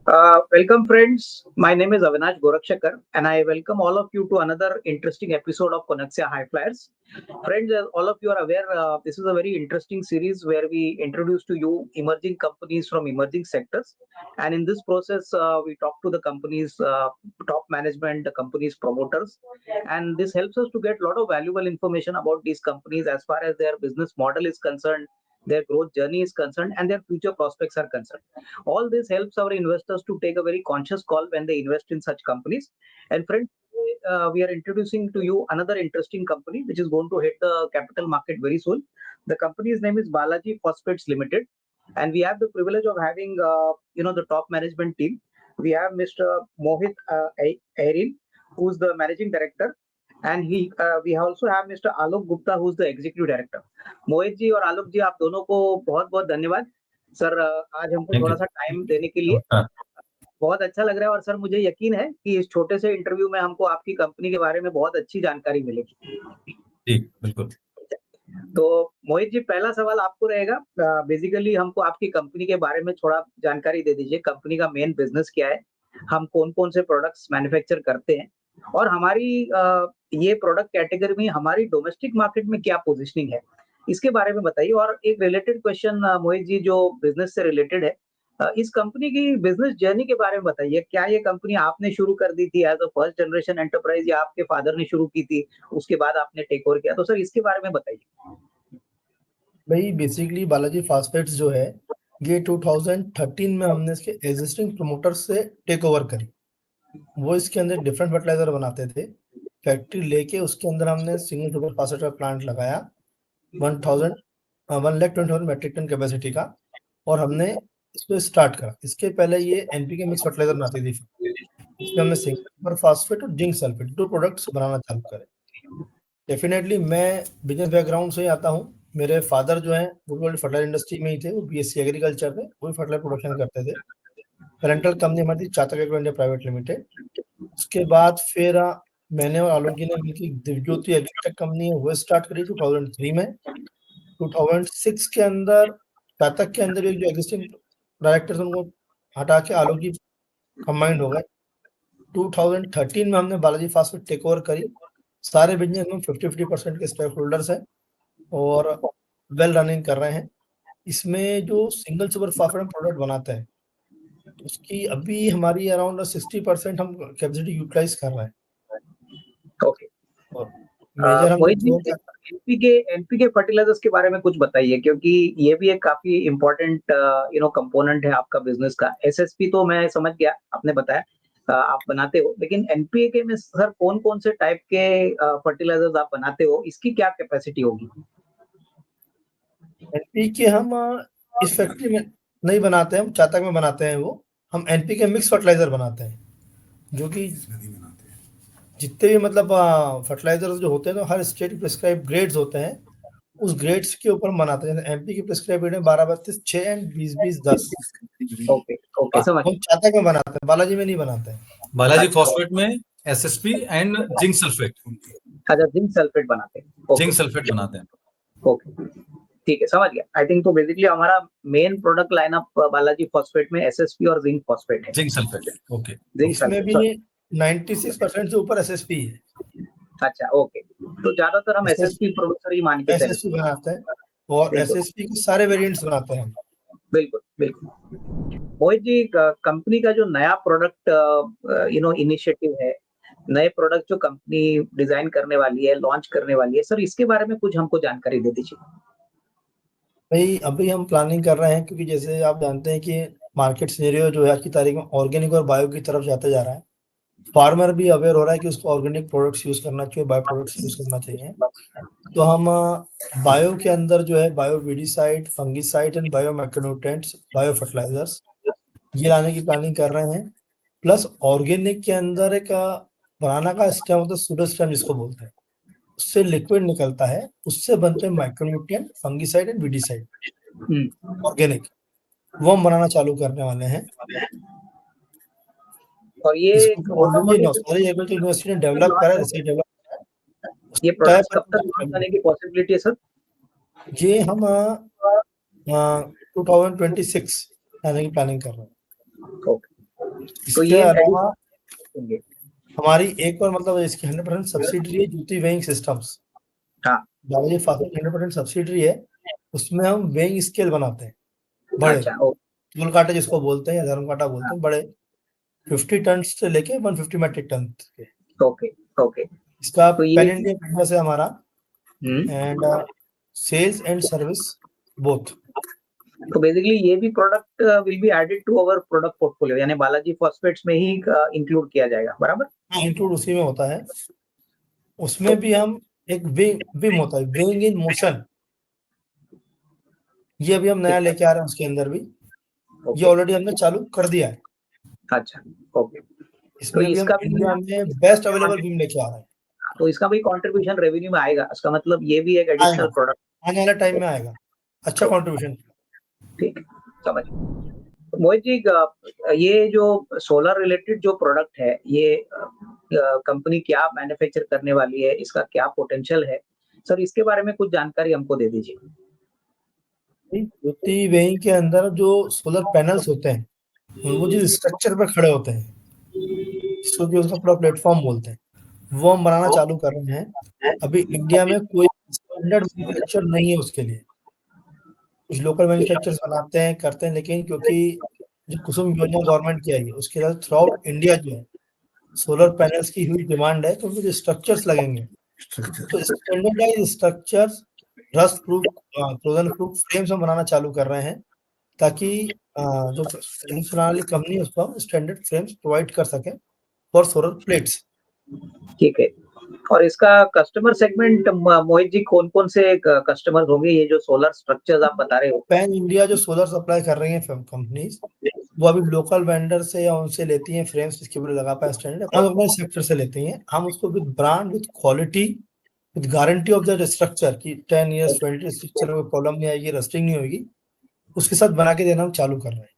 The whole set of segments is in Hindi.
Welcome, friends. My name is Avinash Gorakshakar, and I welcome all of you to another interesting episode of Conexia High Flyers. Friends, as all of you are aware, this is a very interesting series where we introduce to you emerging companies from emerging sectors. And in this process, we talk to the companies' top management, the companies' promoters, and this helps us to get a lot of valuable information about these companies as far as their business model is concerned, their growth journey is concerned, and their future prospects are concerned. All this helps our investors to take a very conscious call when they invest in such companies. And friends, we are introducing to you another interesting company which is going to hit the capital market very soon. The company's name is Balaji Phosphates Limited, and we have the privilege of having the top management team. We have Mr. Mohit Airin, who's the managing director, and we also have Mr. Alok Gupta, who's the executive director. Mohit ji और आलोक जी, आप दोनों को बहुत बहुत धन्यवाद सर, आज हमको Thank थोड़ा you. सा टाइम देने के लिए। हाँ, बहुत अच्छा लग रहा है और सर मुझे यकीन है कि इस छोटे से इंटरव्यू में हमको आपकी कंपनी के बारे में बहुत अच्छी जानकारी मिलेगी। जी, बिल्कुल। तो मोहित जी, पहला सवाल आपको रहेगा। बेसिकली हमको आपकी कंपनी के बारे में थोड़ा जानकारी दे दीजिए। कंपनी का मेन बिजनेस क्या है? हम कौन-कौन से प्रोडक्ट्स मैन्युफैक्चर करते हैं? और हमारी ये प्रोडक्ट कैटेगरी में हमारी डोमेस्टिक मार्केट में क्या पोजीशनिंग है? इसके बारे में बताइए। और एक रिलेटेड क्वेश्चन मोहित जी, जो बिजनेस से रिलेटेड है, इस कंपनी की बिजनेस जर्नी के बारे में बताइए। क्या ये कंपनी आपने शुरू कर दी थी as a first generation enterprise या आपके फादर ने शुरू की थी, उसके बाद आपने टेक ओवर किया? तो सर इसके बारे में बताइए। भाई बेसिकली बालाजी फास्फेट्स जो है ये 2013 में हमने इसके एग्जिस्टिंग प्रमोटर्स से टेक ओवर करी। वो इसके अंदर डिफरेंट फर्टिलाइजर बनाते थे। फैक्ट्री लेके उसके अंदर हमने सिंगल सुपर फास्फेट का प्लांट लगाया 1,20,000 मेट्रिक टन कैपेसिटी का, और हमने इसको स्टार्ट करा। इसके पहले ये एनपीके मिक्स फर्टिलाइजर बनाती थी। इसमें हमने सिंगल सुपर फास्फेट और जिंक सल्फेट दो प्रोडक्ट्स बनाना चालू करे। डेफिनेटली मैं बिजनेस बैकग्राउंड से ही आता हूँ। मेरे फादर जो हैं वो फर्टिलाइजर इंडस्ट्री में ही थे, वो बीएससी एग्रीकल्चर में वो फर्टिलाइजर प्रोडक्शन करते थे। पेरेंटल कंपनी हमारी चातक एग्रो इंडिया प्राइवेट लिमिटेड। उसके बाद फिर मैंने और आलोक जी ने मिलकर दिव्यज्योति एग्रीटेक कंपनी है वो स्टार्ट करी 2003 में। 2006 के अंदर चातक के अंदर एक जो एग्जिस्टिंग डायरेक्टर्स उनको हटा के आलोक जी कंबाइंड हो गए। 2013 में हमने बालाजी फास्फेट टेक ओवर करी। सारे बिजनेस में 50-50% के स्टेक होल्डर्स हैं और वेल रनिंग कर रहे हैं। इसमें जो सिंगल सुपर फास्फेट प्रोडक्ट बनाते हैं उसकी अभी हमारी अराउंड 60% हम कैपेसिटी यूटिलाइज कर रहे हैं। ओके। और मेजर हम मोहित जी, एनपीके फर्टिलाइजर्स के बारे में कुछ बताइए, क्योंकि ये भी एक काफी इम्पोर्टेंट कंपोनेंट है आपका बिजनेस का। एसएसपी तो मैं समझ गया, आपने बताया आप बनाते हो, लेकिन एनपीके में सर कौन-कौन से टाइप के फर्टिलाइजर्स आप बनाते हो? इसकी क्या कैपेसिटी होगी? एनपीके हम इस फैक्ट्री में नहीं बनाते हैं, हम चातक में बनाते हैं। वो हम एनपीके मिक्स फर्टिलाइजर बनाते हैं, जो कि जितने भी मतलब फर्टिलाइजर्स जो होते हैं तो हर स्टेट प्रिस्क्राइब ग्रेड्स होते हैं, उस ग्रेड्स के ऊपर बनाते हैं। एमपी की प्रिस्क्राइब ग्रेड है 12-32-6 एंड 20-20-10। ओके ओके, समझ। हम चातक में बनाते हैं, बालाजी में नहीं बनाते हैं। बालाजी फॉस्फेट में एसएसपी एंड जिंक सल्फेट। अच्छा, जिंक सल्फेट बनाते हैं। जिंक सल्फेट बनाते हैं। ओके, ठीक है, समझ गया। आई थिंक तो बेसिकली हमारा main product lineup Balaji phosphate में एसएसपी और जिंक फॉस्फेट है। Zinc sulphate, okay. इसमें भी 96% से ऊपर एसएसपी है। अच्छा, ओके। तो ज्यादातर हम एसएसपी प्रोड्यूसर ही मान के चलते हैं। एसएसपी बनाते हैं और एसएसपी के सारे वेरिएंट्स बनाते हैं। बिल्कुल बिल्कुल। मोहित जी, कंपनी का जो नया प्रोडक्ट इनिशिएटिव है, नए प्रोडक्ट जो कंपनी डिजाइन करने वाली है, लॉन्च करने वाली है, सर इसके बारे में कुछ हमको जानकारी दे दीजिए। भाई अभी हम प्लानिंग कर रहे हैं, क्योंकि जैसे आप जानते हैं कि मार्केट सिनेरियो जो है आज की तारीख में ऑर्गेनिक और बायो की तरफ जाते जा रहा है। फार्मर भी अवेयर हो रहा है कि उसको ऑर्गेनिक प्रोडक्ट्स यूज करना चाहिए, बायो प्रोडक्ट्स यूज करना चाहिए। तो हम बायो के अंदर जो है bio weedicide, fungicide and bio macronutrients, bio fertilizers ये लाने की प्लानिंग कर रहे हैं। प्लस ऑर्गेनिक के अंदर एक बनाना का स्टेम होता है, सूडो स्टेम जिसको बोलते हैं, उससे लिक्विड निकलता है, उससे बनते हैं micronutrient, fungicide and weedicide organic. वो हम बनाना चालू करने वाले हैं। और ये नर्सरी एग्रीकल्चर यूनिवर्सिटी ने डेवलप करा है। ये प्रोडक्ट कब तक लॉन्च होने की पॉसिबिलिटी है सर? ये हम 2026 आने की प्लानिंग कर रहे हैं। ओके तो इसके ये अलावा होंगे। हमारी एक और मतलब इसकी 100% सब्सिडरी है ज्योति वेइंग सिस्टम्स। हाँ। बालाजी फास्टफूड 100% सब्सिडरी है, उसमें हम वेइंग स्केल बनाते हैं बड़े, अच्छा, फूल कांटे जिसको बोलते हैं या धर्म कांटा बोलते हैं, बड़े 50 टन से लेके 150 मेट्रिक टन के। Okay okay. इसका तो ये पैन इंडिया बिजनेस है हमारा, hmm, and sales and service both. तो बेसिकली ये भी product will be added to our product portfolio, यानी बालाजी फॉस्फेट्स में ही इंक्लूड किया जाएगा, बराबर? हाँ, इंक्लूड उसी में होता है। उसमें भी हम एक विम होता है, वेइंग इन मोशन, ये अभी हम नया लेके आ रहे हैं उसके अंदर भी, ये ओके, ऑलरेडी हमने चालू कर दिया है। अच्छा, ओके। तो इसमें भी हम इसका भी इंडिया में बेस्ट अवेलेबल विम लेके आ रहे हैं, तो इसका भी कंट्रीब्यूशन रेवेन्यू में आएगा, इसका मतलब ये भी एक आएगा, एडिशनल प्रोडक्ट। आने वाले टाइम में आएगा, अच्छा कंट्रीब्यूशन। ठीक, समझ। मोहित जी, ये जो सोलर रिलेटेड जो प्रोडक्ट है, ये कंपनी क्या मैन्युफैक्चर करने वाली है, इसका क्या पोटेंशियल है, सर इसके बारे में कुछ जानकारी हमको दे दीजिए। ज्योति वेइंग के अंदर जो सोलर पैनल्स होते हैं, वो जिस स्ट्रक्चर पर खड़े होते हैं, जिसको कि उसका पूरा प्लेटफॉर्म बोलते हैं, वो हम बनाना चालू कर रहे हैं। अभी इंडिया में कोई स्टैंडर्ड मैन्युफैक्चर नहीं है उसके लिए, कुछ लोकल मैन्युफैक्चरर्स बनाते हैं करते हैं, लेकिन क्योंकि जो कुसुम योजना गवर्नमेंट की आई है उसके बाद थ्रू आउट इंडिया जो है सोलर पैनल्स की हुई डिमांड है, तो उनको जो स्ट्रक्चर्स लगेंगे तो standardize structures, rust proof, frozen proof frames हम बनाना चालू कर रहे हैं, ताकि जो फ्रेम्स बनाने वाली कंपनी है उसको हम स्टैंडर्ड फ्रेम्स प्रोवाइड कर सकें फॉर सोलर प्लेट्स। ठीक है। और इसका कस्टमर सेगमेंट मोहित जी कौन कौन से कस्टमर होंगे, ये जो सोलर स्ट्रक्चर्स आप बता रहे हो? पैन इंडिया जो सोलर सप्लाई कर रही है कंपनीज, वो अभी लोकल वेंडर से या उनसे लेती हैं फ्रेम्स, जिसके ऊपर लगा पाए स्टैंडर्ड, हम अपने सेक्टर से लेती हैं, हम उसको with brand, with quality, with guarantee of the structure की 10 इयर्स 20 स्ट्रक्चर में प्रॉब्लम नहीं आएगी, रस्टिंग नहीं होगी, उसके साथ बना के देना हम चालू कर रहे हैं।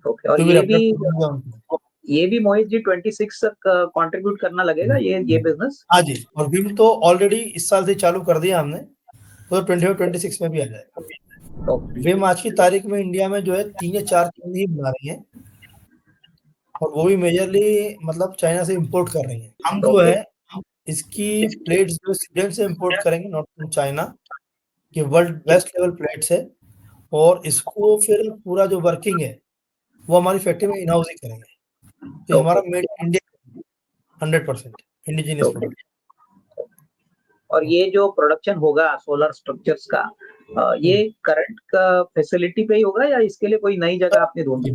ओके। और ये भी मोहित जी 26 तक कंट्रीब्यूट करना लगेगा ये बिजनेस? हाँ जी, और विम तो ऑलरेडी इस साल से चालू कर दिया हमने, तो 25-26 में भी आ जाएगा। विम आज की तारीख में इंडिया में जो है 3 या 4 कंपनी बना रही है, और वो भी मेजरली मतलब चाइना से इंपोर्ट कर रही है। हम जो है इसकी प्लेट्स जो स्वीडन से इंपोर्ट करेंगे, नॉट फ्रॉम चाइना, ये वर्ल्ड बेस्ट लेवल प्लेट्स है, और इसको फिर पूरा जो वर्किंग है वो हमारी फैक्ट्री में इन हाउस ही करेंगे, तो हमारा made in India 100% indigenous product. और ये जो प्रोडक्शन होगा सोलर स्ट्रक्चर्स का, ये करंट का फैसिलिटी पे ही होगा या इसके लिए कोई नई जगह आपने ढूंढी?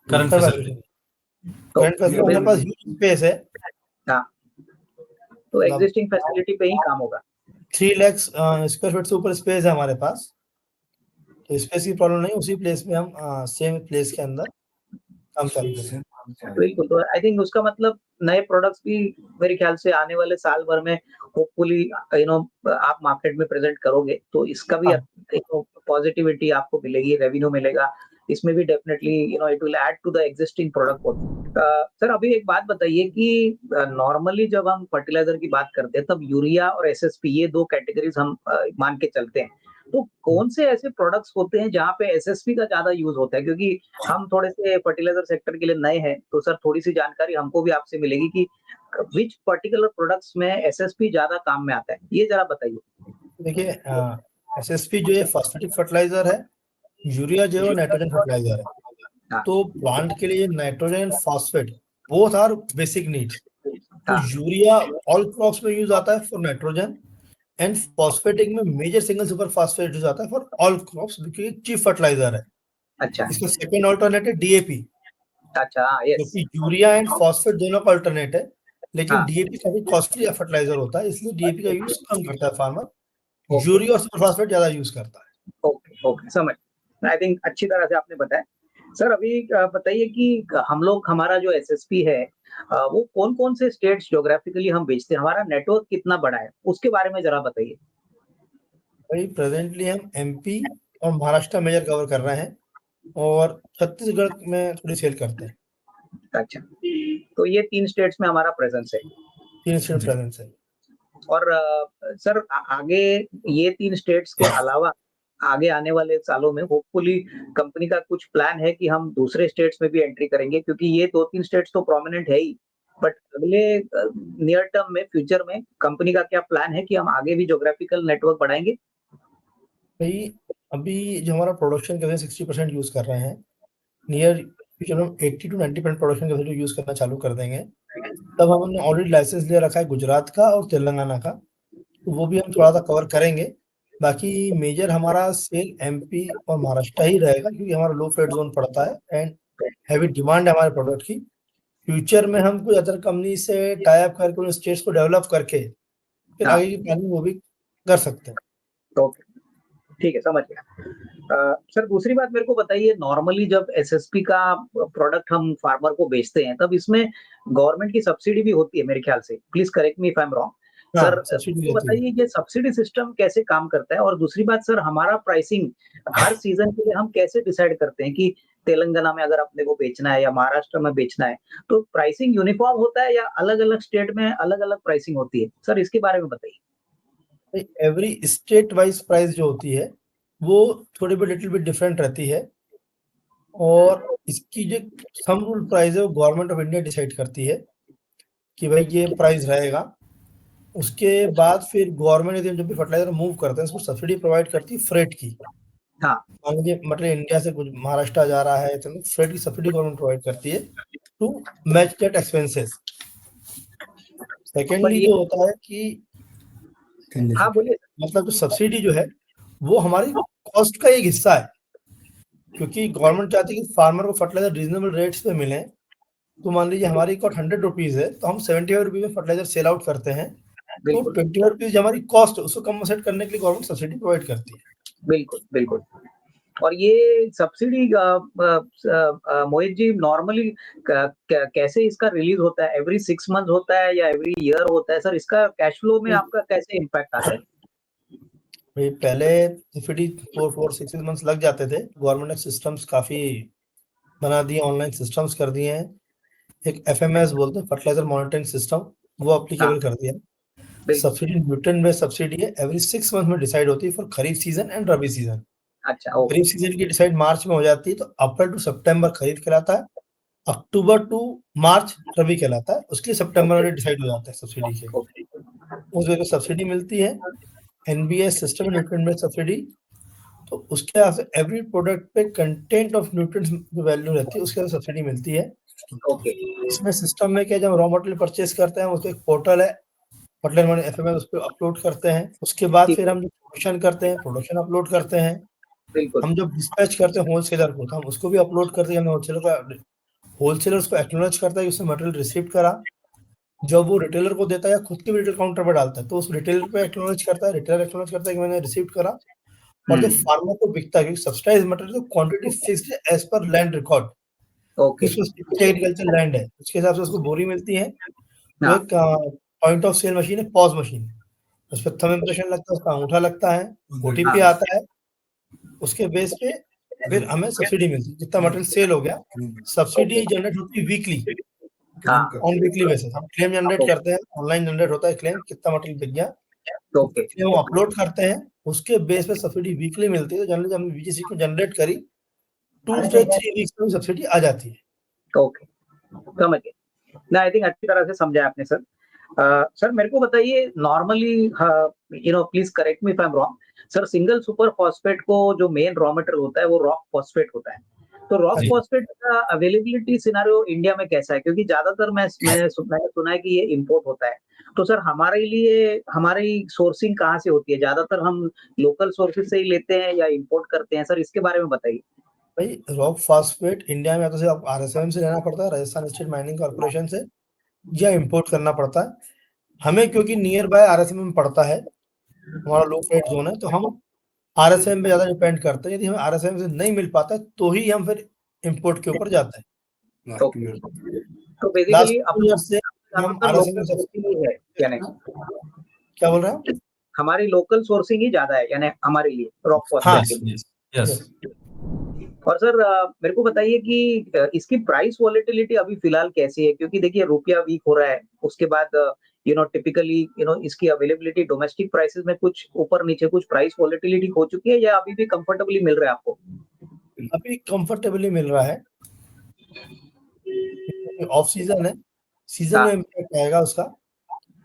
Current facility. करंट फैसिलिटी हमारे पास ह्यूज स्पेस है। हाँ, तो एग्जिस्टिंग फैसिलिटी पे ही काम होगा। 3 लाख स्क्वायर फीट से ऊपर स्पेस है हमारे पास, तो स्पेस की प्रॉब्लम नहीं, उसी प्लेस में हम सेम प्लेस के अंदर काम चालू करते हैं। बिल्कुल, तो आई थिंक उसका मतलब नए प्रोडक्ट्स भी मेरे ख्याल से आने वाले साल भर में होपफुली आप मार्केट में प्रेजेंट करोगे, तो इसका भी पॉजिटिविटी आपको मिलेगी, रेवेन्यू मिलेगा, इसमें भी definitely it will add to the existing product. Sir अभी एक बात बताइए कि नॉर्मली जब हम फर्टिलाइजर की बात करते हैं तब यूरिया और एसएसपी ये 2 कैटेगरीज हम मान के चलते हैं, तो कौन से ऐसे प्रोडक्ट्स होते हैं जहाँ पे एसएसपी का ज्यादा यूज होता है? क्योंकि हम थोड़े से फर्टिलाइजर सेक्टर के लिए नए हैं, तो सर थोड़ी सी जानकारी हमको भी आपसे मिलेगी कि विच पर्टिकुलर प्रोडक्ट्स में एसएसपी ज्यादा काम में आता है, ये जरा बताइए। देखिए, एसएसपी जो है फॉस्फेटिक फर्टिलाइजर है, यूरिया जो है नाइट्रोजन फर्टिलाइजर है, तो प्लांट के लिए nitrogen phosphate both are basic needs. तो यूरिया ऑल क्रॉप्स में यूज आता है फॉर नाइट्रोजन, एंड फॉस्फेटिक में major single super phosphate use आता है फॉर ऑल क्रॉप्स, क्योंकि चीफ फर्टिलाइजर है। अच्छा, इसका सेकंड अल्टरनेट है डीएपी। अच्छा, यस, क्योंकि यूरिया एंड फॉस्फेट दोनों का अल्टरनेट है, लेकिन हाँ, डीएपी काफी कॉस्टली फर्टिलाइजर होता है, इसलिए डीएपी का यूज कम करता है फार्मर, ओके, यूरिया और सुपर फॉस्फेट ज्यादा यूज करता है। ओके, ओके, समझ। आई थिंक अच्छी तरह से आपने बताया। सर अभी बताइए कि हम लोग, हमारा जो एसएसपी है वो कौन कौन से स्टेट्स ज्योग्राफिकली हम बेचते हैं, हमारा नेटवर्क कितना बड़ा है, उसके बारे में जरा बताइए। भाई प्रेजेंटली हम एमपी और महाराष्ट्र मेजर कवर कर रहे हैं, और छत्तीसगढ़ में थोड़ी सेल करते हैं। अच्छा, तो ये 3 स्टेट्स में हमारा प्रेजेंस है। 3 स्टेट प्रेजेंस है। और सर आगे ये 3 स्टेट्स के अलावा आगे आने वाले सालों में होपफुली कंपनी का कुछ प्लान है कि हम दूसरे स्टेट्स में भी एंट्री करेंगे, क्योंकि ये 2-3 स्टेट्स तो प्रोमिनेंट है ही। बट अगले नियर टर्म में, फ्यूचर में कंपनी का क्या प्लान है कि हम आगे भी ज्योग्राफिकल नेटवर्क बढ़ाएँगे? भाई अभी जो हमारा प्रोडक्शन कैपेसिटी 60% यूज़ कर रहे हैं, नियर फ्यूचर में 80 टू 90% प्रोडक्शन कैपेसिटी यूज़ करना चालू कर देंगे। तब हमने ऑलरेडी लाइसेंस ले रखा है गुजरात का और तेलंगाना का, तो वो भी हम थोड़ा-सा कवर करेंगे। बाकी मेजर हमारा सेल एमपी और महाराष्ट्र ही रहेगा, क्योंकि हमारा लो फ्रेट ज़ोन पड़ता है एंड हेवी डिमांड है हमारे प्रोडक्ट की। फ्यूचर में हम कोई अदर कंपनी से टाई अप करके उन स्टेट्स को डेवलप करके फिर हाँ। आगे की प्लानिंग वो भी कर सकते हैं। ओके, ठीक है, समझ गया। सर दूसरी बात मेरे को बताइए, नॉर्मली जब एसएसपी का प्रोडक्ट हम फार्मर को बेचते हैं, तब इसमें गवर्नमेंट की सब्सिडी भी होती है मेरे ख्याल से। Please correct me if I am wrong. हाँ, सर सब्सिडी तो रहती है। बताइए ये सब्सिडी सिस्टम कैसे काम करता है? और दूसरी बात सर, हमारा प्राइसिंग हर सीजन के लिए हम कैसे डिसाइड करते हैं कि तेलंगाना में अगर अपने को बेचना है या महाराष्ट्र में बेचना है, तो प्राइसिंग यूनिफॉर्म होता है या अलग-अलग स्टेट में अलग-अलग प्राइसिंग होती है? सर इसके बारे में बताइए। एवरी स्टेट वाइज प्राइस जो होती है, वो थोड़ी बिट लिटिल बिट डिफरेंट रहती है और इसकी जो थंब रूल प्राइस है वो गवर्नमेंट ऑफ इंडिया डिसाइड करती है कि भाई ये प्राइस रहेगा। उसके बाद फिर गवर्नमेंट यदि जब भी फर्टिलाइजर मूव करते हैं, उसको सब्सिडी प्रोवाइड करती है फ्रेट की। हाँ। मान लीजिए मटेरियल इंडिया से कुछ महाराष्ट्र जा रहा है, तो फ्रेट की सब्सिडी गवर्नमेंट प्रोवाइड करती है to match that expenses. Secondly ये जो होता है कि हाँ, बोलिए। मतलब जो सब्सिडी जो है वो हमारी कॉस्ट का एक हिस्सा है, क्योंकि गवर्नमेंट चाहती है कि फार्मर को फर्टिलाइजर रीजनेबल रेट्स पे मिले। तो मान लीजिए हमारी कॉस्ट 100 रुपीज है, तो हम 75 रुपीज में फर्टिलाइजर सेल आउट करते हैं, तो बिल्कुल, 21 रुपीज जो हमारी कॉस्ट है उसको कंपनसेट करने के लिए गवर्नमेंट सब्सिडी प्रोवाइड करती है। बिल्कुल, बिल्कुल। और ये सब्सिडी मोहित जी नॉर्मली कैसे इसका रिलीज होता है? एवरी 6 मंथ होता है या एवरी ईयर होता है? सर इसका कैश फ्लो में आपका कैसे इम्पैक्ट आता है? भाई पहले एफडी 4-6 मंथ्स लग जाते थे। गवर्नमेंट ने सिस्टम्स काफी बना दिए, ऑनलाइन सिस्टम्स कर दिए हैं। एक एफएमएस बोलते हैं, फर्टिलाइजर मॉनिटरिंग सिस्टम, वो एप्लीकेबल कर दिया। सब्सिडी न्यूटन में सब्सिडी है, एवरी 6 मंथ में डिसाइड होती है for kharif season and rabi season. अच्छा, ओके। खरीफ सीजन की डिसाइड मार्च में हो जाती है, तो अप्रैल टू सितंबर खरीफ कहलाता है, अक्टूबर टू मार्च रबी कहलाता है। उसके लिए सितंबर में डिसाइड हो जाता है सब्सिडी के, उस वजह से सब्सिडी मिलती है। NBS system nutrient based subsidy, तो उसके हिसाब से एवरी प्रोडक्ट पे कंटेंट ऑफ न्यूट्रिएंट्स जो वैल्यू रहती है उसके हिसाब से सब्सिडी मिलती है। ओके। इसमें सिस्टम में क्या, जब रॉ मटेरियल परचेज करते हैं उसको एक पोर्टल है फर्टिलाइजर मॉनिटरिंग एफएमएस, उस पर अपलोड करते हैं। उसके बाद ठीक फिर है। हम जो प्रोडक्शन करते हैं, प्रोडक्शन अपलोड करते हैं। बिल्कुल। हम जब डिस्पैच करते हैं होलसेलर को, तो हम उसको भी अपलोड करते हैं। हमें होलसेलर उसको एक्नॉलेज करता है कि उसने मटेरियल रिसीव करा। जब वो रिटेलर को देता है या खुद के भी रिटेल काउंटर पर डालता है, तो उस रिटेलर पे एक्नॉलेज करता है, रिटेलर एक्नॉलेज करता है कि मैंने रिसीव करा। और जब फार्मर को बिकता है, क्योंकि सब्सिडाइज्ड मटेरियल तो क्वांटिटी फिक्स्ड है as per land record, okay. Agriculture land है, उसके हिसाब से उसको बोरी मिलती है। तो हाँ। एक पॉइंट ऑफ सेल मशीन है, पॉज मशीन, उस पर थंब इम्प्रेशन लगता है, उसका अंगूठा लगता है, ओटीपी हाँ। आता है। उसके बेस पे फिर हमें सब्सिडी मिलती है, जितना मटेरियल सेल हो गया। सब्सिडी जनरेट होती है वीकली, हाँ। On weekly basis. हम क्लेम जनरेट करते हैं, ऑनलाइन जनरेट होता है क्लेम, कितना मटेरियल बिक गया, ओके। क्लेम हम अपलोड करते हैं। उसके बेस पे सब्सिडी वीकली मिलती है। तो जनरली हमने वीजीसी को जनरेट करी 2 से 3 वीक्स में सब्सिडी आ जाती है। ओके, समझ गए। ना, आई थिंक अच्छी तरह से समझा आपने सर। सर मेरे को बताइए, normally please correct me if I am wrong. Sir single super phosphate को जो मेन रॉ मटेरियल होता है वो रॉक फॉस्फेट होता है। तो रॉक जी। फॉस्फेट का अवेलेबिलिटी सिनेरियो इंडिया में कैसा है? क्योंकि ज्यादातर मैंने सुना है कि ये इंपोर्ट होता है। तो सर हमारे लिए हमारी सोर्सिंग कहाँ से होती है? ज्यादातर हम लोकल सोर्सेज से ही लेते हैं या इंपोर्ट करते हैं? सर इसके बारे में बताइए। भाई रॉक फॉस्फेट इंडिया में तो सिर्फ आप आरएसएम से लेना पड़ता है, राजस्थान स्टेट माइनिंग कॉर्पोरेशन से, या इंपोर्ट करना पड़ता है। हमें क्योंकि नियर बाय आरएसएम में पड़ता है, हमारा लो फ्रेट जोन है, तो हम आरएसएम पे ज्यादा डिपेंड करते हैं। यदि हमें आरएसएम से नहीं मिल पाता है तो ही हम फिर इंपोर्ट के ऊपर जाते हैं। ओके। तो लास्ट बेसिकली 2 ईयर से हम ज्यादातर आरएसएम लोकल से, सोर्सिंग ही है यानी क्या बोल रहे हैं आप? हमारी लोकल सोर्सिंग ही ज्यादा है यानी हमारे लिए रॉक हाँ, फॉस्फेट के लिए। yes. और सर मेरे को बताइए कि इसकी प्राइस वॉलेटिलिटी अभी फिलहाल कैसी है? क्योंकि देखिए रुपया वीक हो रहा है, उसके बाद टिपिकली इसकी अवेलेबिलिटी डोमेस्टिक प्राइसेस में कुछ ऊपर नीचे कुछ प्राइस वॉलेटिलिटी हो चुकी है या अभी भी कंफर्टेबली मिल रहा है आपको? अभी कंफर्टेबली मिल रहा है, ऑफ सीजन है, सीजन हाँ। में इम्पैक्ट आएगा उसका,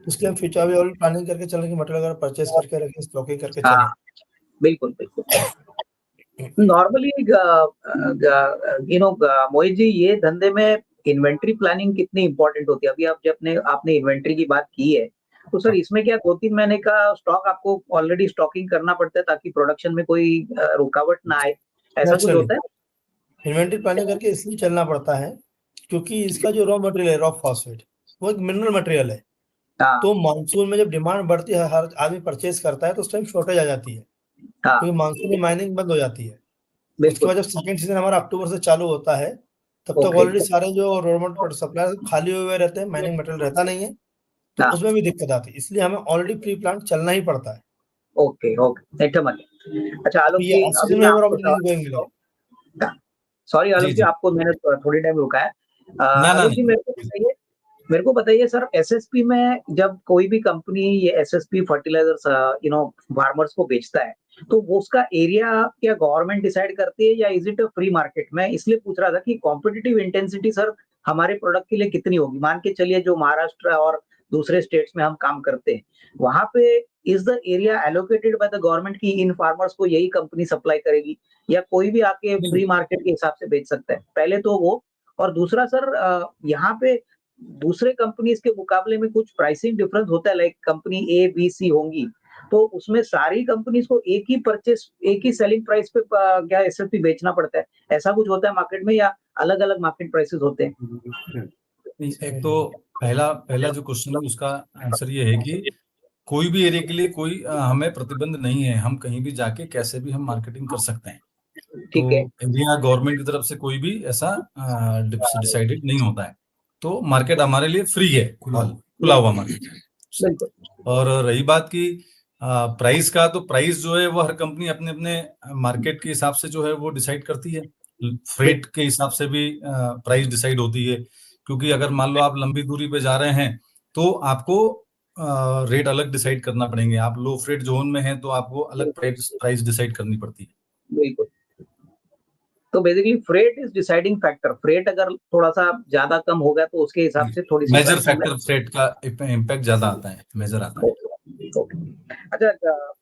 उसके हम फ्यूचर अभी ऑलरेडी प्लानिंग करके चलें कि मटेरियल अगर परचेस करके रखें, स्टॉकिंग करके हाँ, चलें। बिल्कुल, बिल्कुल। नॉर्मली मोहित जी, ये धंधे में इन्वेंटरी प्लानिंग कितनी इंपॉर्टेंट होती है? अभी आप जब आपने इन्वेंटरी की बात की है, तो सर इसमें क्या 2-3 महीने का स्टॉक आपको ऑलरेडी स्टॉकिंग करना पड़ता है ताकि प्रोडक्शन में कोई रुकावट ना आए, ऐसा कुछ नेचुरली होता है? इन्वेंटरी प्लानिंग करके इसलिए चलना पड़ता है क्योंकि इसका जो रॉ मटेरियल है, रॉक फॉस्फेट, वो एक मिनरल मटेरियल है। हाँ, तो मानसून में जब डिमांड बढ़ती है, हर आदमी परचेज करता है, तो उस टाइम शॉर्टेज आ जाती है, हाँ, क्योंकि मानसून में माइनिंग बंद हो जाती है। उसके बिल्कुल। बाद जब सेकंड सीजन हमारा अक्टूबर से चालू होता है, तब तक ओके। ऑलरेडी सारे जो रॉ मटेरियल सप्लायर खाली हुए रहते हैं, माइनिंग मटेरियल रहता नहीं है, तो हाँ, उसमें भी दिक्कत आती है। इसलिए हमें ऑलरेडी प्री प्लान चलना ही पड़ता है। ओके, ओके, एकदम। अच्छा तो आलोक ये जी, ऑफ सीजन अभी में मैं हमें रॉ आपको मटेरियल नहीं मिलेगा। सॉरी आलोक जी जी, जी आपको मैंने थोड़ी टाइम रुका है। ना ना आलोक जी, नहीं मेरे को बताइए सर, एसएसपी में जब कोई भी कंपनी ये एसएसपी फर्टिलाइजर्स फार्मर्स को बेचता है, तो वो उसका एरिया क्या गवर्नमेंट डिसाइड करती है या is it a free market? मैं इसलिए पूछ रहा था कि कॉम्पिटिटिव इंटेंसिटी सर हमारे प्रोडक्ट के लिए कितनी होगी? मान के चलिए जो महाराष्ट्र और दूसरे स्टेट्स में हम काम करते हैं, वहां पे is the area allocated by the government की इन फार्मर्स को यही कंपनी सप्लाई करेगी या कोई भी आके नहीं फ्री मार्केट के हिसाब से बेच सकता है? पहले तो वो, और दूसरा सर, यहाँ पे दूसरे कंपनीज के मुकाबले में कुछ प्राइसिंग डिफरेंस होता है, like company A B C होंगी, तो उसमें सारी कंपनीज को एक ही सेलिंग प्राइस पे क्या एसएसपी बेचना पड़ता है? ऐसा कुछ होता है मार्केट में या अलग अलग मार्केट प्राइसेस होते हैं? नहीं, एक तो पहला पहला जो क्वेश्चन है उसका आंसर ये है कि कोई भी एरिया के लिए कोई हमें प्रतिबंध नहीं है, हम कहीं भी जाके कैसे भी हम मार्केटिंग कर सकते हैं। तो ठीक है। एरिया गवर्नमेंट की तरफ से कोई भी ऐसा डिसाइडेड नहीं होता है, तो मार्केट हमारे लिए फ्री है, खुला हुआ मार्केट है। बिल्कुल। और रही बात की प्राइस का, तो प्राइस जो है वो हर कंपनी अपने अपने मार्केट के हिसाब से जो है वो डिसाइड करती है। फ्रेट के हिसाब से भी प्राइस डिसाइड होती है, क्योंकि अगर मान लो आप लंबी दूरी पे जा रहे हैं तो आपको रेट अलग डिसाइड करना पड़ेंगे। आप लो फ्रेट जोन में हैं तो आपको अलग प्राइस डिसाइड करनी पड़ती है। बिल्कुल। तो basically freight is deciding factor. Freight अगर थोड़ा सा ज्यादा कम हो गया तो उसके हिसाब से थोड़ी सी मेजर प्राइसिंग फैक्टर फ्रेट का इम्पैक्ट ज्यादा आता है, मेजर आता है। ओके। अच्छा,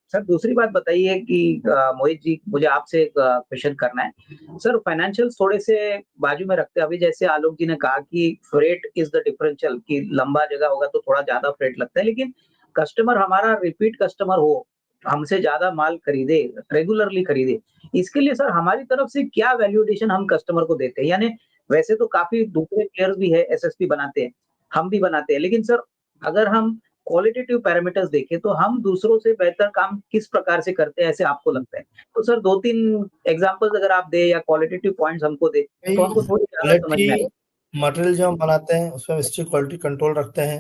सर दूसरी बात बताइए कि मोहित जी, मुझे आपसे एक क्वेश्चन करना है। सर फाइनेंशियल थोड़े से बाजू में रखते हैं, अभी जैसे आलोक जी ने कहा कि फ्रेट इज द डिफरेंशियल, कि लंबा जगह होगा तो थोड़ा ज्यादा फ्रेट लगता है, लेकिन कस्टमर हमारा रिपीट कस्टमर हो, हमसे ज्यादा माल खरीदे, रेगुलरली खरीदे, इसके लिए सर हमारी तरफ से क्या वैल्यू एडिशन हम कस्टमर को देते हैं? यानी वैसे तो काफी दूसरे प्लेयर्स भी है एसएसपी बनाते हैं, हम भी बनाते हैं, लेकिन सर अगर हम क्वालिटेटिव पैरामीटर्स देखें तो हम दूसरों से बेहतर काम किस प्रकार से करते हैं, ऐसे आपको लगता है? तो सर 2-3 एग्जांपल्स अगर आप दें या क्वालिटेटिव पॉइंट्स हमको दें, तो हमको थोड़ी ज्यादा समझ में आए। क्वालिटी मटेरियल जो हम बनाते हैं उसमें हम स्ट्रिक्ट क्वालिटी कंट्रोल रखते हैं,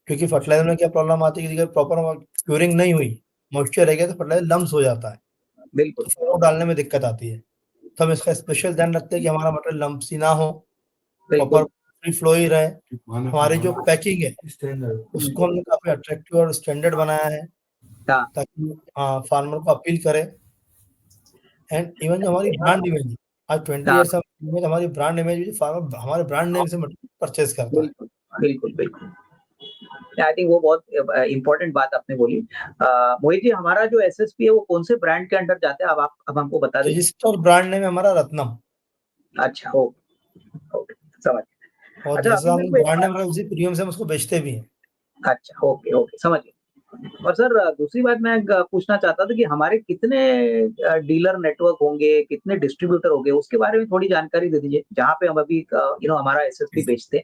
क्योंकि फर्टिलाइजर में क्या प्रॉब्लम आती है कि अगर प्रॉपर क्यूरिंग नहीं हुई, मॉइस्चर रह गया, तो फर्टिलाइजर लम्स हो जाता है, बिल्कुल, तो फिर वो डालने में दिक्कत आती है। तो हम इसका स्पेशल ध्यान रखते हैं कि हमारा मटेरियल लम्पसी ना हो, प्रॉपर बिल्कुल। फ्री फ्लो ही रहे। हमारी जो पैकिंग है उसको हमने काफी अट्रैक्टिव और स्टैंडर्ड बनाया है, हाँ, ताकि फार्मर को अपील करे। एंड इवन जो हमारी ब्रांड इमेज है, आज 20 हाँ, ईयर्स हमारी ब्रांड इमेज, फार्मर हमारे ब्रांड नेम से परचेज करता है। बिल्कुल, बिल्कुल, बिल्कुल। आई थिंक वो बहुत इंपॉर्टेंट बात आपने बोली। मोहित जी, हमारा जो एसएसपी है वो कौन से ब्रांड के अंडर जाता है, अब हमको बता दें? रजिस्टर ब्रांड नेम है हमारा रत्नम, अच्छा, ओके, समझ गया। और अच्छा, जैसा अभी हम मेरे को एक ब्रांड बात, नेम उसी प्रीमियम से हम उसको बेचते भी हैं। अच्छा, ओके, ओके, समझ गया। और सर दूसरी बात मैं पूछना चाहता था कि हमारे कितने डीलर नेटवर्क होंगे, कितने डिस्ट्रीब्यूटर होंगे, उसके बारे में थोड़ी जानकारी दे दीजिए, जहाँ पे हम अभी हमारा एसएसपी बेचते हैं।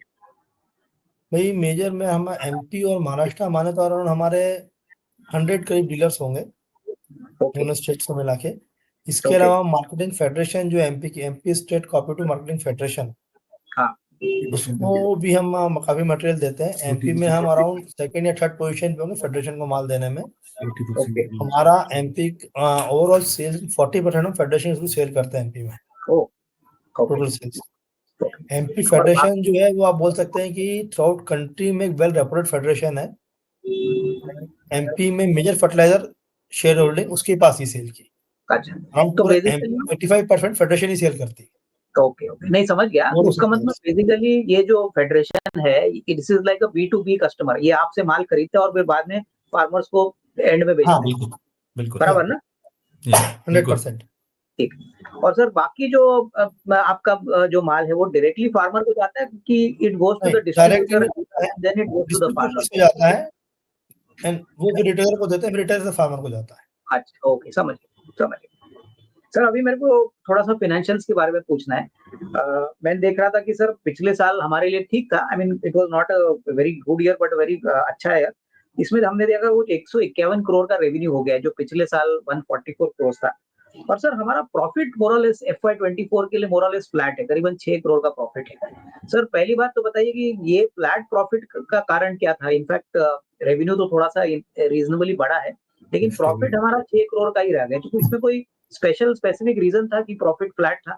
भाई मेजर में हम एमपी और महाराष्ट्र माने तो अराउंड हमारे 100 करीब डीलर्स होंगे, ओके, दोनों स्टेट्स को मिला के। इसके ओके, अलावा मार्केटिंग फेडरेशन जो एमपी की, MP state cooperative marketing federation, हाँ, उसको भी हम काफी मटेरियल देते हैं। एमपी में हम अराउंड सेकंड या थर्ड पोजीशन पे होंगे फेडरेशन को माल देने में। ओके, हमारा एमपी ओवरऑल सेल्स 40% हम फेडरेशन को सेल करते हैं एमपी में, oh, okay, total sales. Okay. MP और फेडरेशन जो है वो आप बोल सकते हैं कि थ्रू आउट कंट्री में एक वेल रेपुटेड फेडरेशन है, एमपी में मेजर फर्टिलाइजर शेयर होल्डिंग उसके पास ही सेल की। अच्छा, अराउंड तो पूरा बेसिकली 85% फेडरेशन ही सेल करती है। ओके ओके, नहीं समझ गया। वो उसका मतलब बेसिकली ये जो फेडरेशन है, this is like a B2B customer, ये आपसे माल खरीदता है और फिर बाद में फार्मर्स को एंड में बेचता हाँ, है, बिल्कुल बिल्कुल बराबर ना? बिल्कुल 100%। ठीक। और सर बाकी जो आपका जो माल है वो डायरेक्टली फार्मर को जाता है कि इट गोज टू नहीं, द डायरेक्टली डिस्ट्रीब्यूटर नहीं जाता है, then it goes to the distributor farmer? से जाता है एंड वो फिर रिटेलर को देते हैं, फिर रिटेलर से फार्मर को जाता है। अच्छा ओके, समझ गया समझ गया। सर अभी मेरे को थोड़ा सा फाइनेंशियल्स के बारे में पूछना है। मैं देख रहा था कि सर पिछले साल हमारे लिए ठीक था, I mean it was not a very good year but very अच्छा ईयर। इसमें हमने देखा वो 151 करोड़ का रेवेन्यू हो गया है, जो पिछले साल 144 करोड़ था। और सर हमारा प्रॉफिट मोर और लेस FY24 के लिए मोर और लेस फ्लैट है, करीबन 6 करोड़ का प्रॉफिट है। सर पहली बात तो बताइए कि ये फ्लैट प्रॉफिट का कारण क्या था? इनफैक्ट रेवेन्यू तो थोड़ा सा रीजनेबली बढ़ा है, लेकिन प्रॉफिट हमारा 6 करोड़ का ही रह गया, तो इसमें कोई स्पेसिफिक रीजन था कि प्रॉफिट फ्लैट था?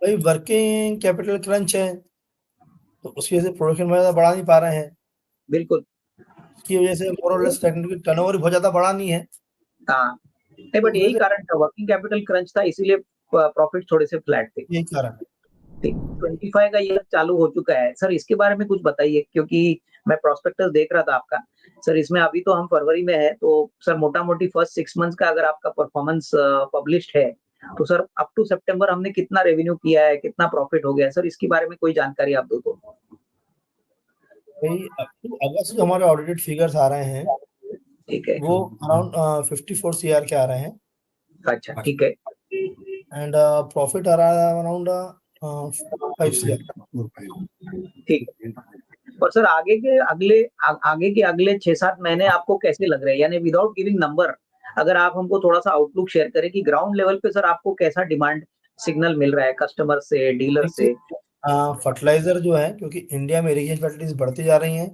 भाई वर्किंग कैपिटल क्रंच है, तो उसकी वजह से प्रोडक्शन बहुत ज़्यादा बढ़ा नहीं पा रहे हैं। बिल्कुल। इसकी वजह से मोर और लेस टेक्निकल टर्नओवर बहुत ज़्यादा बढ़ा नहीं है। हाँ, नहीं बट उस यही वजह से कारण था, वर्किंग कैपिटल क्रंच था, इसीलिए प्रॉफिट थोड़े से फ्लैट थे। यही कारण है। 25 का ईयर चालू हो चुका है सर, इसके बारे में कुछ बताइए, क्योंकि मैं प्रोस्पेक्टस देख रहा था आपका। सर इसमें अभी तो हम फरवरी में है, तो सर मोटा मोटी फर्स्ट 6 मंथ्स का अगर आपका परफॉर्मेंस पब्लिश्ड है, तो सर अप टू सितंबर हमने कितना रेवेन्यू किया है, कितना प्रॉफिट हो गया है, सर इसके बारे में कोई जानकारी आप दो तो। भाई अप टू अगस्त जो हमारे ऑडिटेड फिगर्स आ रहे हैं ठीक है। वो अराउंड 54 CR के आ रहे हैं अच्छा ठीक है। एंड प्रॉफिट आ रहा है अराउंड 5 CR। ठीक है। और सर आगे के अगले 6-7 महीने आपको कैसे लग रहे हैं, यानी विदाउट गिविंग नंबर, अगर आप हमको थोड़ा सा आउटलुक शेयर करें कि ग्राउंड लेवल पे सर आपको कैसा डिमांड सिग्नल मिल रहा है कस्टमर से, डीलर देखिए से? फर्टिलाइजर जो है, क्योंकि इंडिया में इरिगेशन फैसिलिटीज बढ़ती जा रही हैं।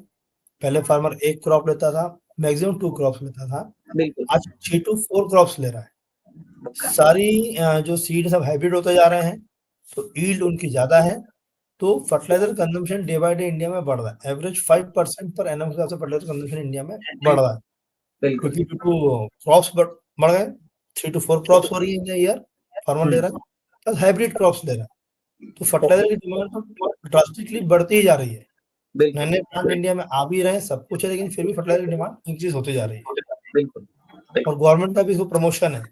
पहले फार्मर 1 क्रॉप लेता था, मैक्सिमम 2 क्रॉप्स लेता था, बिल्कुल। आज 6 to 4 क्रॉप्स ले रहा है। सारी जो सीड सब हाइब्रिड होते जा रहे हैं, तो यील्ड उनकी ज़्यादा है, तो fertiliser consumption day by day India में बढ़ रहा है। एवरेज 5% पर एनम के हिसाब से फर्टिलाइजर कंजम्पशन इंडिया में बढ़ रहा है, बिल्कुल। क्योंकि ड्यू टू क्रॉप्स बढ़ गए। 3 to 4 क्रॉप्स हो रही है इन ईयर, फार्मर ले रहा है, प्लस हाइब्रिड क्रॉप्स ले रहा है, तो फर्टिलाइजर की डिमांड तो ड्रास्टिकली बढ़ती ही जा रही है। बिल्कुल। नए-नए प्लांट इंडिया में आ भी रहे हैं, सब कुछ है, लेकिन फिर भी फर्टिलाइजर की डिमांड इंक्रीज होती जा रही है। बिल्कुल। और गवर्नमेंट का भी इसको प्रमोशन है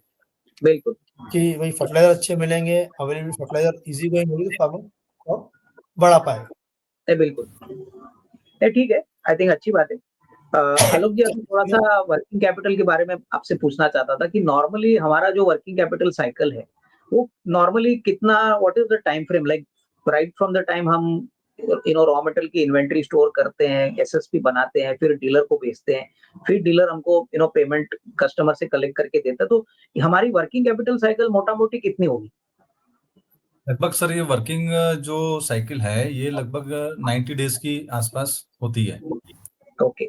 बिल्कुल। कि भाई फर्टिलाइजर अच्छे मिलेंगे, अवेलेबल फर्टिलाइजर ईज़ी गोइंग होगी, तो फार्मर क्रॉप बढ़ा पाएगा। बिल्कुल। नहीं ठीक है, आई थिंक अच्छी बात है। आलोक जी अभी थोड़ा सा वर्किंग कैपिटल के बारे में आपसे पूछना चाहता था कि नॉर्मली हमारा जो वर्किंग कैपिटल साइकिल है, वो नॉर्मली कितना, what is the time frame, like right from the time हम रॉ मटेरियल की इन्वेंटरी स्टोर करते हैं, एसएसपी बनाते हैं, फिर डीलर को बेचते हैं, फिर डीलर हमको पेमेंट कस्टमर से कलेक्ट करके देता है, तो हमारी वर्किंग कैपिटल साइकिल मोटा मोटी कितनी होगी? लगभग सर ये वर्किंग जो साइकिल है ये लगभग 90 डेज की आसपास होती है। ओके।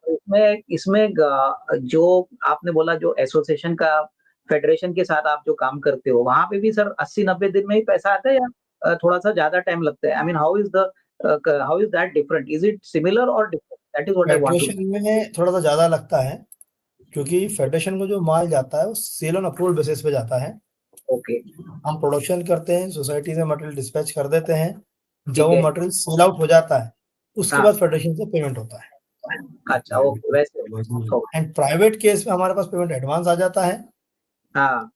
इसमें इसमें जो आपने बोला, जो एसोसिएशन का फेडरेशन के साथ आप जो काम करते हो, वहां पे भी सर 80-90 दिन में ही पैसा आता है, या थोड़ा सा ज्यादा टाइम लगता है? I mean how is that different, is it similar और different? That is what I want to. Federation में थोड़ा सा ज़्यादा लगता है, क्योंकि फेडरेशन को जो माल जाता है वो सेल ऑन अप्रूवल बेसिस पे जाता है। ओके। हम प्रोडक्शन करते हैं, सोसाइटी में मटेरियल डिस्पैच कर देते हैं, जब ठीक वो है। मटेरियल सेल आउट हो जाता है, उसके हाँ। बाद फेडरेशन से पेमेंट होता है। अच्छा ओके, वैसे ओके। एंड प्राइवेट केस में हमारे पास पेमेंट एडवांस आ जाता है, हाँ।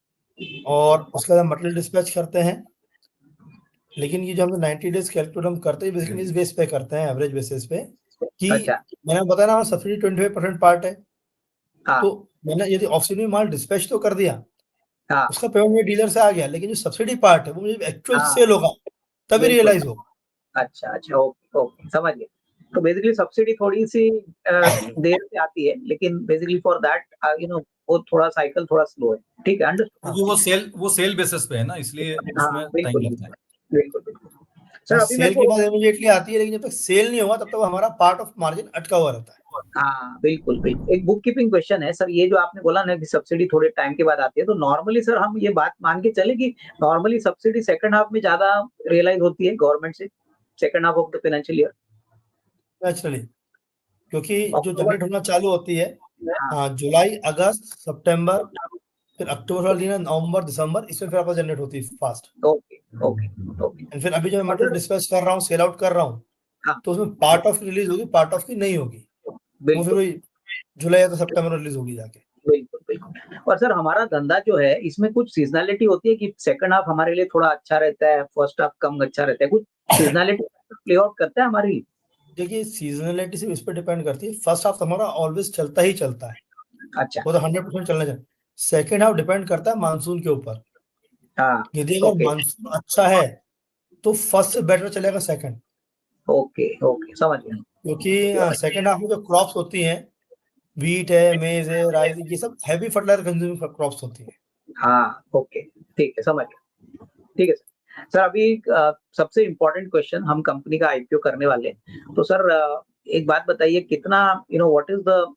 और उसके बाद हम मटेरियल डिस्पैच करते हैं। लेकिन ये जो हम 90 डेज कैलकुलेट हम करते हैं, बेसिकली इस बेस पे करते हैं, एवरेज बेसिस पे, कि अच्छा। मैंने बताया ना हमारा सब्सिडी 25% पार्ट है, हाँ। तो मैंने यदि ऑफ-सीजन में माल डिस्पैच तो कर दिया, हाँ। उसका पेमेंट मेरे डीलर से आ गया, लेकिन जो सब्सिडी पार्ट है वो मुझे एक्चुअल हाँ। सेल होगा तभी बिल्कुल। रियलाइज होगा। अच्छा अच्छा, ओके ओके, समझ गया। तो बेसिकली सब्सिडी थोड़ी सी देर से आती है, लेकिन बेसिकली फॉर दैट वो थोड़ा साइकिल थोड़ा स्लो है। ठीक है, अंडरस्टूड। क्योंकि वो सेल बेसिस पे है ना, इसलिए हाँ उसमें टाइम बिल्कुल लगता है। बिल्कुल बिल्कुल। सर हाँ, अभी मेरे सेल के को, बाद इमीडिएटली आती है, लेकिन जब तक सेल नहीं होगा तब तक वो हमारा पार्ट ऑफ मार्जिन अटका हुआ रहता है। हाँ बिल्कुल बिल्कुल, एक बुक कीपिंग क्वेश्चन है सर, ये जो आपने बोला ना कि सब्सिडी थोड़े टाइम के बाद आती है, तो नॉर्मली सर हम ये बात मान के चले कि नॉर्मली सब्सिडी सेकंड हाफ में ज्यादा रियलाइज होती है गवर्नमेंट से, second half of the financial year? Naturally, क्योंकि जो अक्टूबर- जनरेट होना चालू होती है हाँ, जुलाई, अगस्त, सितंबर, फिर अक्टूबर वाली ना नवंबर, दिसंबर, इसमें फिर आपको जनरेट होती है fast. Okay okay okay. And फिर अभी जो मैं मटेरियल डिस्पैच कर रहा हूँ, सेल आउट कर रहा हूँ, हाँ। तो उसमें पार्ट ऑफ रिलीज होगी, पार्ट ऑफ की नहीं होगी, वो फिर बिल्कुल वही जुलाई या तो सितंबर रिलीज होगी जाके। बिल्कुल बिल्कुल। और सर हमारा धंधा जो है इसमें कुछ सीजनैलिटी होती है कि सेकंड हाफ हमारे लिए थोड़ा अच्छा रहता है, फर्स्ट हाफ कम अच्छा रहता है, कुछ सीजनैलिटी प्ले आउट करता है हमारे लिए? देखिए सीजनलिटी सिर्फ इस पर डिपेंड करती है, फर्स्ट हाफ हमारा ऑलवेज चलता ही चलता है, अच्छा। वो तो 100% चलना चाहिए। सेकेंड हाफ डिपेंड करता है मानसून के ऊपर, हाँ। यदि अगर ओके मानसून अच्छा है तो फर्स्ट से बेटर चलेगा सेकंड, ओके ओके, समझ गया। क्योंकि सेकंड हाफ में जो क्रॉप्स होती हैं, व्हीट है, मेज है, राइस, ये सब हैवी फर्टिलाइजर कंज्यूमिंग क्रॉप्स होती है। हाँ ओके, ठीक है, समझ गया। ठीक है सर। सर अभी सबसे इम्पोर्टेंट क्वेश्चन, हम कंपनी का आईपीओ करने वाले हैं, तो सर एक बात बताइए, कितना व्हाट इज द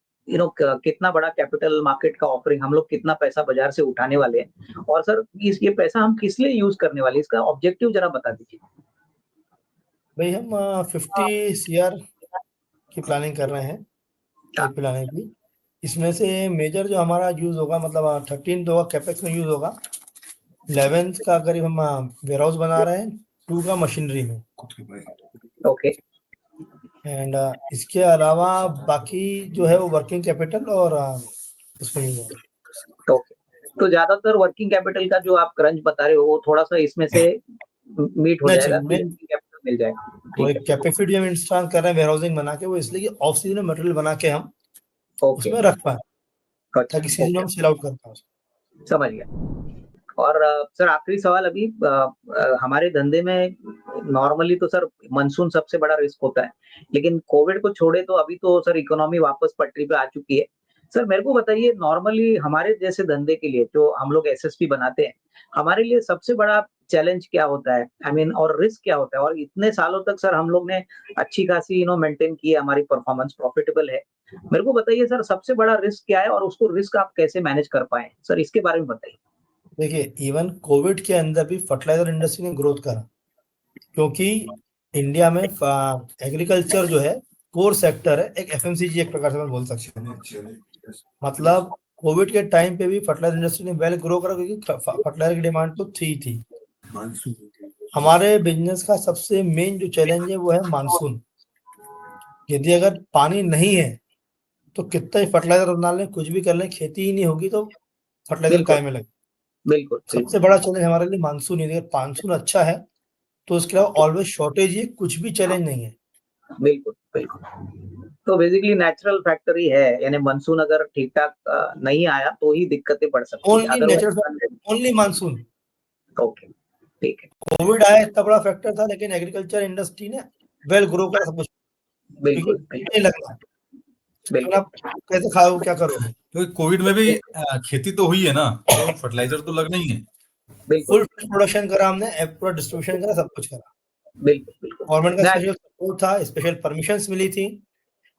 कितना बड़ा कैपिटल मार्केट का ऑफरिंग, हम लोग कितना पैसा बाजार से उठाने वाले हैं, और सर ये पैसा हम किस लिए यूज करने वाले हैं, इसका ऑब्जेक्टिव जरा बता दीजिए। भाई हम 50 सीआर की प्लानिंग कर रहे हैं, आईपीओ लाने की। इसमें से मेजर जो हमारा यूज होगा, मतलब 13 तो कैपेक्स में यूज होगा, 11 का करीब हम वेयर हाउस बना रहे हैं, 2 का मशीनरी में, ओके एंड इसके अलावा बाकी जो है वो वर्किंग कैपिटल और उसमें यूज होगा। ओके। तो ज्यादातर वर्किंग कैपिटल का जो आप क्रंच बता रहे हो, वो थोड़ा सा इसमें से मीट हो नहीं जाएगा, चाहिए, वर्किंग कैपिटल मिल जाएगा। वो ठीक एक कैपेसिटी हम इंस्टॉल कर रहे हैं वेयर हाउसिंग बना के, वो इसलिए कि ऑफ सीजन में मटेरियल बना के हम है। ओके उसमें रख पाए, अच्छा ताकि सीजन में हम सेल आउट कर पाए। समझ गया। और सर आखिरी सवाल, अभी हमारे धंधे में नॉर्मली तो सर मानसून सबसे बड़ा रिस्क होता है, लेकिन कोविड को छोड़े तो अभी तो सर इकोनॉमी वापस पटरी पे आ चुकी है। सर मेरे को बताइए, नॉर्मली हमारे जैसे धंधे के लिए जो हम लोग एसएसपी बनाते हैं, हमारे लिए सबसे बड़ा चैलेंज क्या होता है, आई मीन और रिस्क क्या होता है? और इतने सालों तक सर हम लोग ने अच्छी खासी मेंटेन की है, हमारी परफॉर्मेंस प्रॉफिटेबल है। मेरे को बताइए सर, सबसे बड़ा रिस्क क्या है और उसको रिस्क आप कैसे मैनेज कर पाए सर, इसके बारे में बताइए। देखिए इवन कोविड के अंदर भी फर्टिलाइजर इंडस्ट्री ने ग्रोथ करा, क्योंकि इंडिया में एग्रीकल्चर जो है कोर सेक्टर है, एक एफएमसीजी एक प्रकार से मैं बोल सकता हूँ। मतलब कोविड के टाइम पे भी फर्टिलाइजर इंडस्ट्री ने वेल ग्रो करा, क्योंकि फर्टिलाइजर की डिमांड तो थी। हमारे बिजनेस का सबसे मेन जो चैलेंज है वो है मानसून। यदि अगर पानी नहीं है तो कितना ही फर्टिलाइजर बना लें, कुछ भी कर लें, खेती ही नहीं होगी तो फर्टिलाइजर बिल्कुल काय में लगे। बिल्कुल सबसे बड़ा चैलेंज हमारे लिए मानसून ही है। अगर मानसून अच्छा है तो उसके अलावा ऑलवेज शॉर्टेज ही, कुछ भी चैलेंज नहीं है। बिल्कुल बिल्कुल। तो बेसिकली नेचुरल फैक्टर ही है, यानी मानसून अगर ठीक ठाक नहीं आया तो ही दिक्कतें बढ़ सकती है, only otherwise. Natural, only monsoon. Okay ठीक है। कोविड आया इतना बड़ा फैक्टर था, लेकिन एग्रीकल्चर इंडस्ट्री ने वेल ग्रो करा सब कुछ, क्योंकि बिल्कुल नहीं लगना है। तो बिल्कुल आप कैसे खाओगे, क्या करोगे? क्योंकि कोविड में भी खेती तो हुई है ना, तो फर्टिलाइजर तो लगना ही है। बिल्कुल फुल प्रोडक्शन करा हमने, पूरा डिस्ट्रीब्यूशन करा, सब कुछ करा। बिल्कुल बिल्कुल। गवर्नमेंट का मैं स्पेशल सपोर्ट था, स्पेशल परमिशंस मिली थी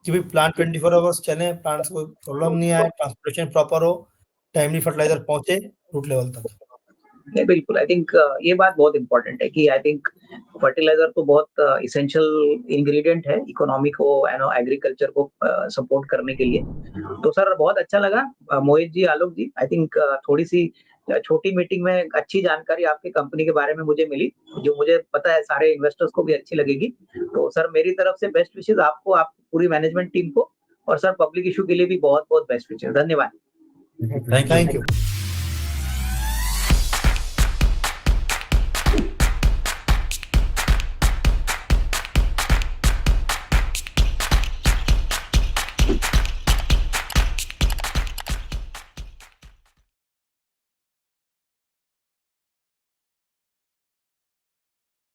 कि भाई प्लांट 24 आवर्स चले, प्लांट्स को प्रॉब्लम नहीं आए, ट्रांसपोर्टेशन प्रॉपर हो, टाइमली फर्टिलाइजर पहुंचे रूट लेवल तक। नहीं बिल्कुल, आई थिंक ये बात बहुत इंपॉर्टेंट है कि आई थिंक फर्टिलाइजर तो बहुत इसेंशियल इंग्रेडिएंट है इकोनॉमी को, एग्रीकल्चर को सपोर्ट करने के लिए। तो सर बहुत अच्छा लगा मोहित जी, आलोक जी, आई थिंक थोड़ी सी छोटी मीटिंग में अच्छी जानकारी आपकी कंपनी के बारे में मुझे मिली, जो मुझे पता है सारे इन्वेस्टर्स को भी अच्छी लगेगी। तो सर मेरी तरफ से बेस्ट विशेस आपको, आप पूरी मैनेजमेंट टीम को, और सर पब्लिक इशू के लिए भी बहुत बहुत बेस्ट विशेस। धन्यवाद। Thank you. Thank you.